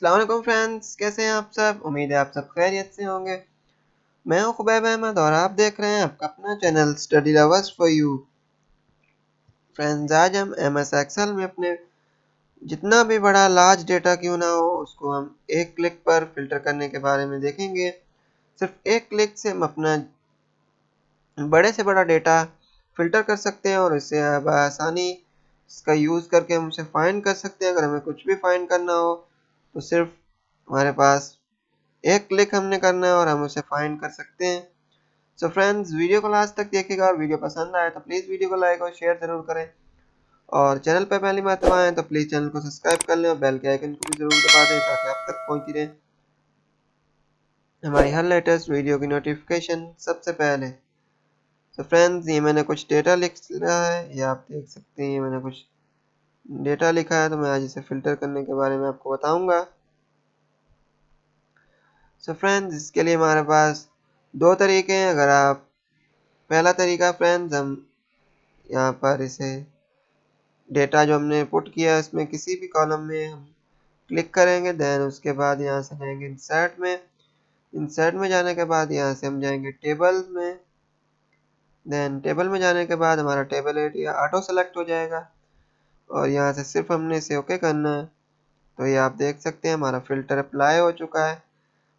अस्सलाम वालेकुम फ्रेंड्स, कैसे हैं आप सब। उम्मीद है आप सब खैरियत से होंगे। मैं हूं खुबैब अहमद और आप देख रहे हैं आपका अपना channel study lovers for you. Friends, आज हम एमएस एक्सेल में अपने जितना भी बड़ा लार्ज डेटा क्यों ना हो उसको हम एक क्लिक पर फिल्टर करने के बारे में देखेंगे। सिर्फ एक क्लिक से हम अपना बड़े से बड़ा डेटा फिल्टर कर सकते हैं और इससे आसानी इसका यूज़ करके हम उसे फाइंड कर सकते हैं। अगर हमें कुछ भी फाइंड करना हो तो सिर्फ हमारे पास एक क्लिक हमने करना है और हम उसे फाइंड कर सकते हैं। सो फ्रेंड्स, वीडियो को लास्ट तक देखिएगा और वीडियो पसंद आए तो प्लीज़ वीडियो को लाइक और शेयर ज़रूर करें और चैनल पर पहली मर्तबा आए तो प्लीज़ चैनल को सब्सक्राइब कर लें और बेल के आइकन को भी ज़रूर दबा दें ताकि आप तक पहुंचती रहे हमारी हर लेटेस्ट वीडियो की नोटिफिकेशन सबसे पहले। तो फ्रेंड्स, ये मैंने कुछ डेटा लिखा है, ये आप देख सकते हैं। ये मैंने कुछ डेटा लिखा है तो मैं आज इसे फ़िल्टर करने के बारे में आपको बताऊंगा। सो फ्रेंड्स, इसके लिए हमारे पास दो तरीके हैं। अगर आप पहला तरीका फ्रेंड्स, हम यहाँ पर इसे डेटा जो हमने पुट किया है उसमें किसी भी कॉलम में हम क्लिक करेंगे। देन उसके बाद यहाँ से जाएंगे इंसर्ट में। इंसर्ट में जाने के बाद यहाँ से हम जाएंगे टेबल में। देन टेबल में जाने के बाद हमारा टेबल एरिया ऑटो सेलेक्ट हो जाएगा और यहाँ से सिर्फ हमने इसे ओके करना है। तो ये आप देख सकते हैं हमारा फ़िल्टर अप्लाई हो चुका है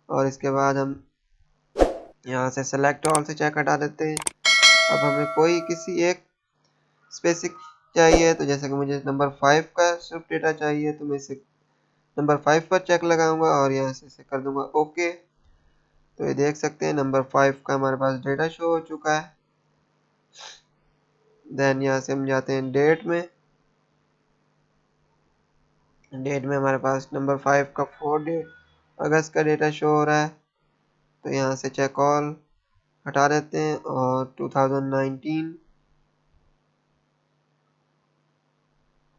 और इसके बाद हम यहाँ से सेलेक्ट ऑल से चेक हटा देते हैं। अब हमें कोई किसी एक स्पेसिफिक चाहिए, तो जैसे कि मुझे नंबर 5 का सिर्फ डेटा चाहिए तो मैं इसे नंबर 5 पर चेक लगाऊंगा और यहाँ से इसे कर दूंगा ओके। तो ये देख सकते हैं नंबर 5 का हमारे पास डेटा शो हो चुका है। देन यहाँ से हम जाते हैं डेट में। डेट में हमारे पास नंबर 5 का 4 अगस्त का डेटा शो हो रहा है। तो यहाँ से चेक ऑल हटा देते हैं और 2019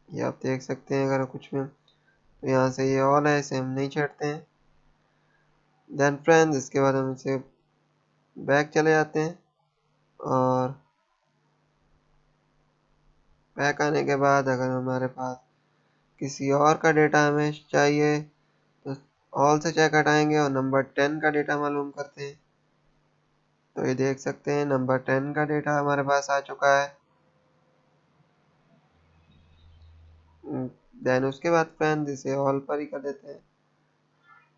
ये आप देख सकते हैं। अगर कुछ में तो यहाँ से ये ऑल है, इसे हम नहीं छेड़ते हैं। देन फ्रेंड्स, इसके बाद हम इसे बैक चले जाते हैं और बैक आने के बाद अगर हमारे पास किसी और का डेटा हमें चाहिए तो ऑल से चेक हटाएंगे और नंबर 10 का डेटा मालूम करते हैं। तो ये देख सकते हैं नंबर 10 का डेटा हमारे पास आ चुका है। देन उसके बाद फ्रेंड्स इसे ऑल पर ही कर देते हैं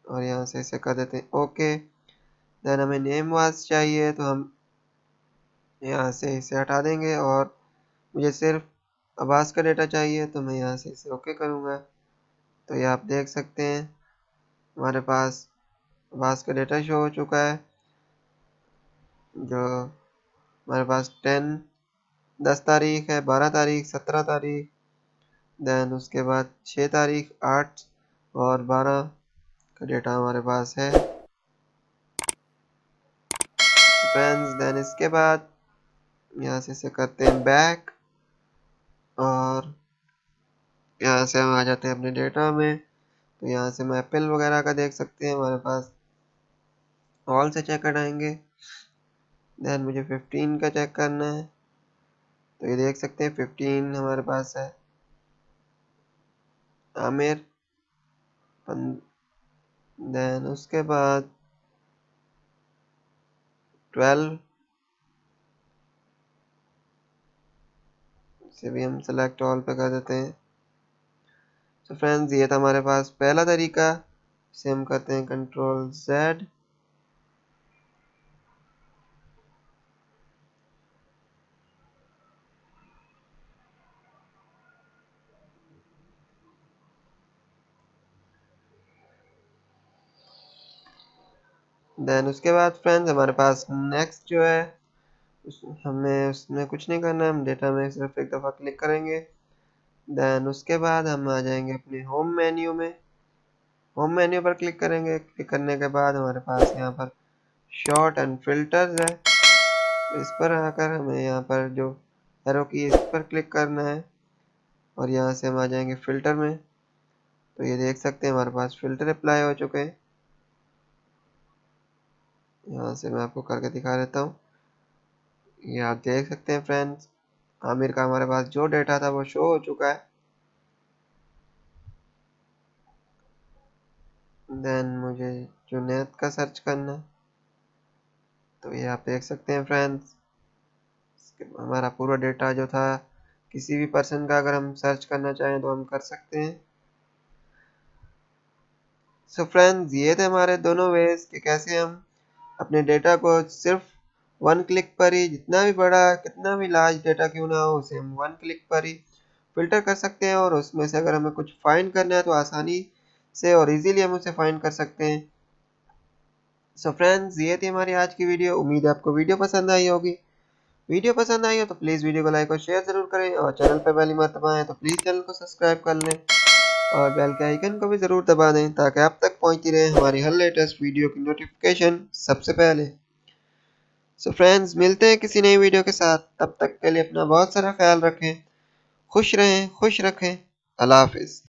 और यहाँ से इसे कर देते हैं ओके। देन हमें नेम वाज चाहिए तो हम यहाँ से इसे हटा देंगे और मुझे सिर्फ अब्बास का डेटा चाहिए तो मैं यहाँ से इसे ओके करूँगा। तो ये आप देख सकते हैं हमारे पास अब्बास का डेटा शो हो चुका है, जो हमारे पास 10 तारीख है, 12 तारीख, 17 तारीख, देन उसके बाद 6 तारीख, 8 और 12 का डेटा हमारे पास है फ्रेंड्स। देन इसके बाद यहाँ से इसे करते हैं बैक और यहाँ से हम आ जाते हैं अपने डेटा में। तो यहाँ से हम एप्पल वगैरह का देख सकते हैं, हमारे पास ऑल से चेक हटाएंगे। देन मुझे 15 का चेक करना है तो ये देख सकते हैं 15 हमारे पास है। आमिर, देन उसके बाद 12 से भी हम सेलेक्ट ऑल पे कर देते हैं। तो फ्रेंड्स, ये था हमारे पास पहला तरीका। इसे हम करते हैं कंट्रोल Z। देन उसके बाद फ्रेंड्स हमारे पास नेक्स्ट जो है हमें उसमें कुछ नहीं करना है, हम डेटा में सिर्फ एक दफ़ा क्लिक करेंगे। देन उसके बाद हम आ जाएंगे अपने होम मेन्यू में। होम मेन्यू पर क्लिक करेंगे। क्लिक करने के बाद हमारे पास यहाँ पर शॉर्ट एंड फिल्टर्स है। इस पर आकर हमें यहाँ पर जो एरो की इस पर क्लिक करना है और यहाँ से हम आ जाएंगे फ़िल्टर में। तो ये देख सकते हैं हमारे पास फ़िल्टर अप्लाई हो चुके हैं। यहाँ से मैं आपको करके दिखा देता हूँ। ये आप देख सकते हैं फ्रेंड्स, आमिर का हमारे पास जो डेटा था वो शो हो चुका है। देन मुझे जुनैद का सर्च करना है, तो ये आप देख सकते हैं फ्रेंड्स, हमारा पूरा डेटा जो था, किसी भी पर्सन का अगर हम सर्च करना चाहें तो हम कर सकते हैं। सो फ्रेंड्स, ये थे हमारे दोनों वेज कि कैसे हम अपने डेटा को सिर्फ वन क्लिक पर ही, जितना भी बड़ा कितना भी लार्ज डेटा क्यों ना हो, उसे हम वन क्लिक पर ही फिल्टर कर सकते हैं, और उसमें से अगर हमें कुछ फाइंड करना है तो आसानी से और इजीली हम उसे फाइंड कर सकते हैं। सो फ्रेंड्स, ये थी हमारी आज की वीडियो। उम्मीद है आपको वीडियो पसंद आई होगी। वीडियो पसंद आई हो तो प्लीज़ वीडियो को लाइक और शेयर ज़रूर करें, और चैनल पर पहली बार दबाएं तो प्लीज़ चैनल को सब्सक्राइब कर लें, और बेल के आइकन को भी ज़रूर दबा दें ताकि आप तक पहुंचती रहे हमारी हर लेटेस्ट वीडियो की नोटिफिकेशन सबसे पहले। सो फ्रेंड्स, मिलते हैं किसी नई वीडियो के साथ। तब तक के लिए अपना बहुत सारा ख्याल रखें, खुश रहें, खुश रखें। अल्लाह हाफिज़।